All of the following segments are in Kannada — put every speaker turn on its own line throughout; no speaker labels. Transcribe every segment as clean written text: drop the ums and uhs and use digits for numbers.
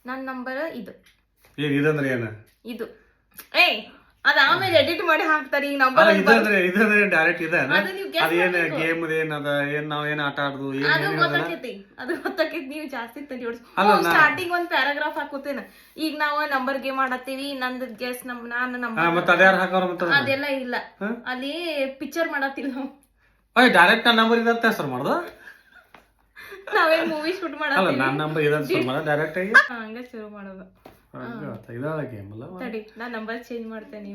ನನ್ನ ನಂಬರ್ ಇದು.
ಇದಂದ್ರೆ ಏನು?
ಇದು ಅದ ಆಮೇಲೆ ಎಡಿಟ್ ಮಾಡಿ ಹಾಕ್ತಾರೆ. ಈಗ ನಂಬರ್
ಇದಂದ್ರೆ ಡೈರೆಕ್ಟ್ ಇದೆ ಅದೇನ್ ಗೇಮ್ ಏನದ ಏನ್ ನಾವ್ ಏನ್ ಆಟ ಆಡುದು
ಅದು ಗೊತ್ತಾಕೈತಿ ನೀವು ಜಾಸ್ತಿ ತಲೆ ಸ್ಟಾರ್ಟಿಂಗ್ ಒಂದ್ ಪ್ಯಾರಾಗ್ರಾಫ್ ಹಾಕೋತೇನ. ಈಗ ನಾವ್ ನಂಬರ್ ಗೇಮ್ ಆಡತ್ತೀವಿ, ನಂದ್ ಗೆಸ್ ನಾನು ನಂಬರ್ ಅದೆಲ್ಲ ಇಲ್ಲ, ಅಲ್ಲಿ ಪಿಕ್ಚರ್ ಮಾಡತ್ತಿಲ್ಲ ನಾವು.
ಡೈರೆಕ್ಟ್ ನನ್ನ ನಂಬರ್ ಇದಂತ ಹೆಸರು ಮಾಡ್ದ,
ನಾವೇನ್ ಮೂವಿ ಶೂಟ್ ಮಾಡತ್ತಿಲ್ಲ,
ನನ್ನ ನಂಬರ್ ಇದಂತ ಡೈರೆಕ್ಟ್ ಆಗಿ
ಹಂಗ ಶುರು ಮಾಡೋದು.
ಗೇಮ್ ಅಲ್ಲ,
ತಡಿ ನಾನ್ ನಂಬರ್ ಚೇಂಜ್ ಮಾಡ್ತೇನೆ.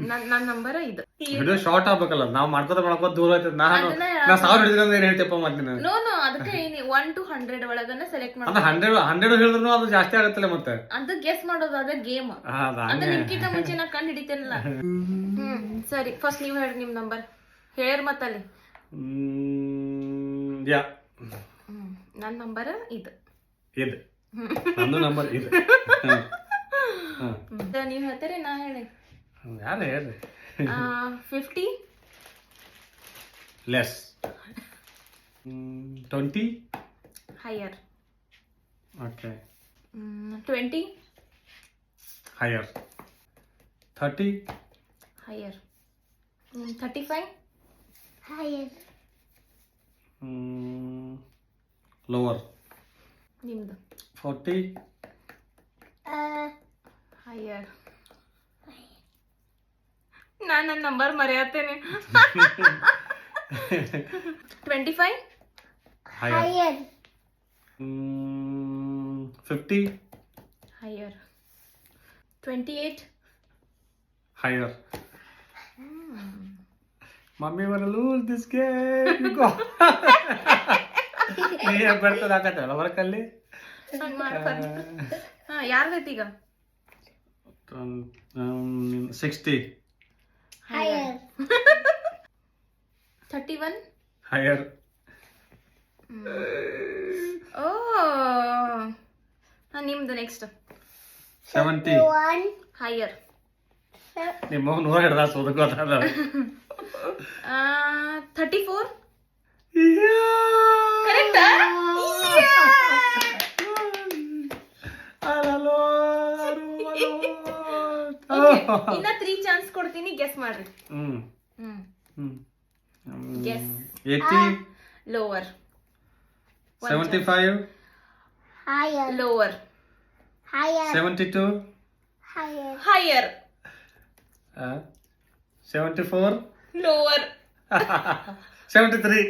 ನನ್ನ ನಂಬರ್ ಇದು.
ವಿಡಿಯೋ ಶಾರ್ಟ್ ಆಗ್ಬೇಕಲ್ಲ, ನಾವ್ ಮಾಡ್ಕೋತ ದೂರ ಆಯ್ತದ. ನಾನು 1000 ಹಿಡಿದ್ರೆ ಏನ್ ಹೇಳ್ತೇಪ್ಪ ಮಾಡ್ತೀನಿ.
ನೋ ಅದಕ್ಕೆ 1 to 100 ಒಳಗನ್ನ ಸೆಲೆಕ್ಟ್ ಮಾಡಿ.
100 ಹೇಳಿದ್ರು ಅದು ಜಾಸ್ತಿ ಆಗತ್ತಲ್ಲ ಮತ್ತೆ.
ಅದು ಗೆಸ್ ಮಾಡೋದು, ಅದ ಗೇಮ್. ಅದು ನಿಮ್ಕಿಂತ ಮುಂಚೆ ನಾ ಕಂಡು ಹಿಡಿತೇನಲ್ಲ. ಸರಿ, ಫಸ್ಟ್ ನೀವ್ ಹೇಳಿ ನಿಮ್ ನಂಬರ್ ಹೇಳ್ರಿ ಮತ್ತಲ್ಲಿ. ನನ್ನ ನಂಬರ್ ಇದು.
ನಂದು ನಂಬರ್ ಇದು.
ನೀವ್ ಹೇಳ್ತೀರಿ ನಾ ಹೇಳಿ?
ಯಾರು ಹೇಳ್ರಿ?
50
less, 20
higher,
okay,
20
higher, 30
higher, 35 higher,
lower,
ನಿಮ್ದು
40
ಹೈಯರ್. ನಾನು ನನ್ನ ನಂಬರ್ ಮರೆಯತ್ತೇನೆ. 25
higher, 50
higher, 28
higher. Mummy wanna lose this game. Go. ನೀ ಬರ್ತದಾಕತ್ತಲ್ಲ ವರ್ಕಲ್ಲಿ.
ಯಾರ್ದೈತಿ ಈಗ?
60
ಹೈಯರ್, 31
ಹೈಯರ್.
ಓ ನಿಮ್ದು ನೆಕ್ಸ್ಟ್
70
ಹೈಯರ್.
ನಿಮ್ಮ 100 ಹಿಡ್ದ ಸೋದಕ್ಕೆ ಗೊತ್ತಾದ.
34 ಕರೆಕ್ಟ್. ಇನ್ನ 3 ಚಾನ್ಸ್ ಕೊಡ್ತೀನಿ, ಗೆಸ್ ಮಾಡ್ರಿ. Guess.
80
lower,
75
higher, lower, higher,
72
higher,
74
lower,
73.